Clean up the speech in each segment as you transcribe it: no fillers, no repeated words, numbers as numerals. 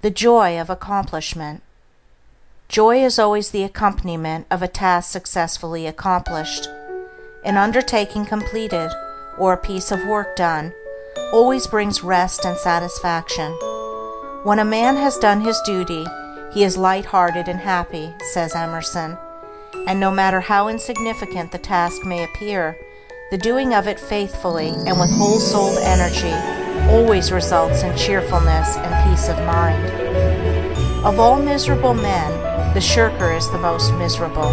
The joy of accomplishment. Joy is always the accompaniment of a task successfully accomplished. An undertaking completed, or a piece of work done, always brings rest and satisfaction. When a man has done his duty, he is light-hearted and happy, says Emerson, and no matter how insignificant the task may appear, the doing of it faithfully and with whole-souled energy always results in cheerfulness and peace of mind. Of all miserable men, the shirker is the most miserable,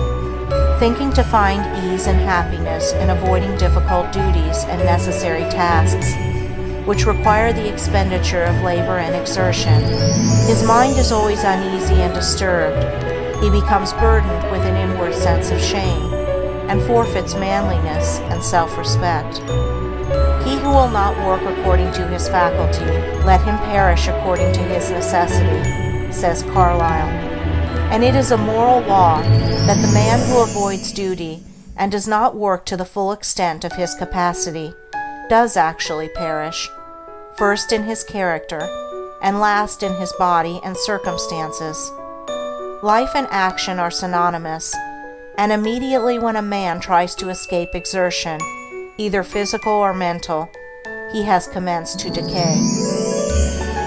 thinking to find ease and happiness in avoiding difficult duties and necessary tasks, which require the expenditure of labor and exertion. His mind is always uneasy and disturbed. He becomes burdened with an inward sense of shame, and forfeits manliness and self-respect. He who will not work according to his faculty, let him perish according to his necessity, says Carlyle. And it is a moral law that the man who avoids duty and does not work to the full extent of his capacity does actually perish, first in his character, and last in his body and circumstances. Life and action are synonymous, and immediately when a man tries to escape exertion, either physical or mental, he has commenced to decay.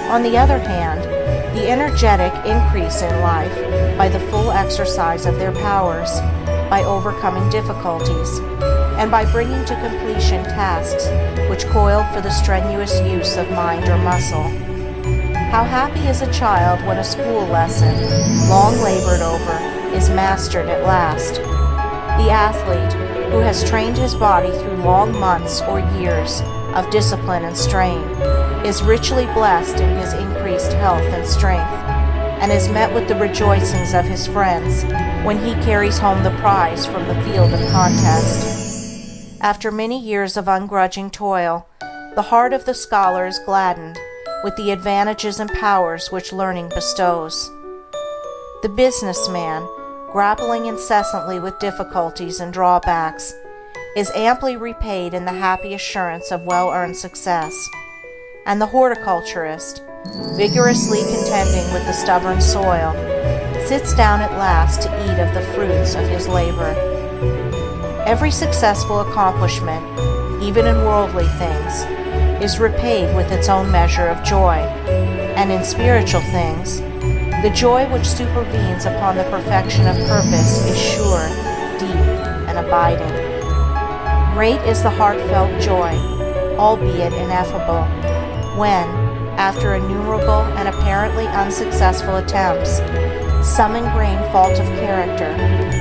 On the other hand, the energetic increase in life by the full exercise of their powers, by overcoming difficulties, and by bringing to completion tasks which called for the strenuous use of mind or muscle. How happy is a child when a school lesson, long labored over, is mastered at last. The athlete, who has trained his body through long months or years of discipline and strain, is richly blessed in his increased health and strength, and is met with the rejoicings of his friends when he carries home the prize from the field of contest. After many years of ungrudging toil, the heart of the scholar is gladdened with the advantages and powers which learning bestows. The businessman, grappling incessantly with difficulties and drawbacks, is amply repaid in the happy assurance of well-earned success, and the horticulturist, vigorously contending with the stubborn soil, sits down at last to eat of the fruits of his labor. Every successful accomplishment, even in worldly things, is repaid with its own measure of joy, and in spiritual things, the joy which supervenes upon the perfection of purpose is sure, deep, and abiding. Great is the heartfelt joy, albeit ineffable, when, after innumerable and apparently unsuccessful attempts, some ingrained fault of character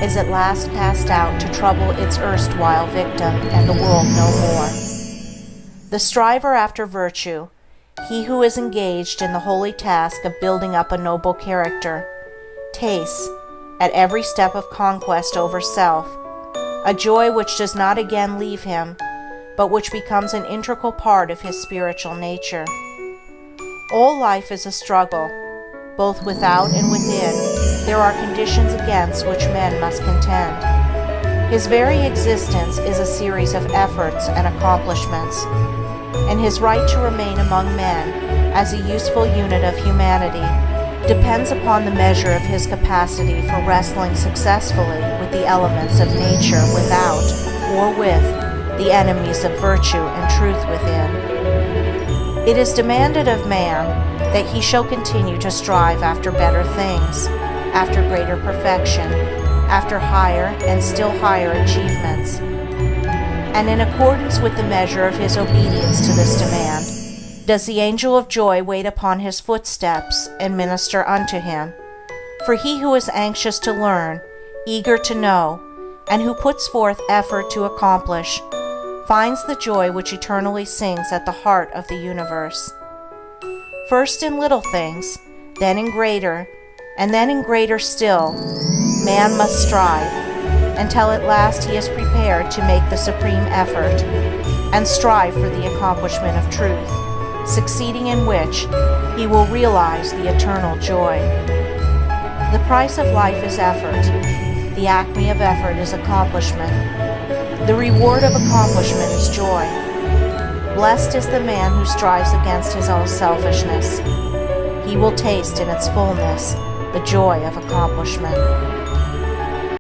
is at last cast out to trouble its erstwhile victim and the world no more. The striver after virtue, he who is engaged in the holy task of building up a noble character, tastes, at every step of conquest over self, a joy which does not again leave him, but which becomes an integral part of his spiritual nature. All life is a struggle. Both without and within, there are conditions against which men must contend. His very existence is a series of efforts and accomplishments, and his right to remain among men as a useful unit of humanity depends upon the measure of his capacity for wrestling successfully with the elements of nature without, or with, the enemies of virtue and truth within. It is demanded of man that he shall continue to strive after better things, after greater perfection, after higher and still higher achievements. And in accordance with the measure of his obedience to this demand, does the angel of joy wait upon his footsteps and minister unto him. For he who is anxious to learn, eager to know, and who puts forth effort to accomplish, finds the joy which eternally sings at the heart of the universe. First in little things, then in greater, and then in greater still, man must strive, until at last he is prepared to make the supreme effort, and strive for the accomplishment of truth, succeeding in which he will realize the eternal joy. The price of life is effort. The acme of effort is accomplishment. The reward of accomplishment is joy. Blessed is the man who strives against his own selfishness. he will taste in its fullness the joy of accomplishment.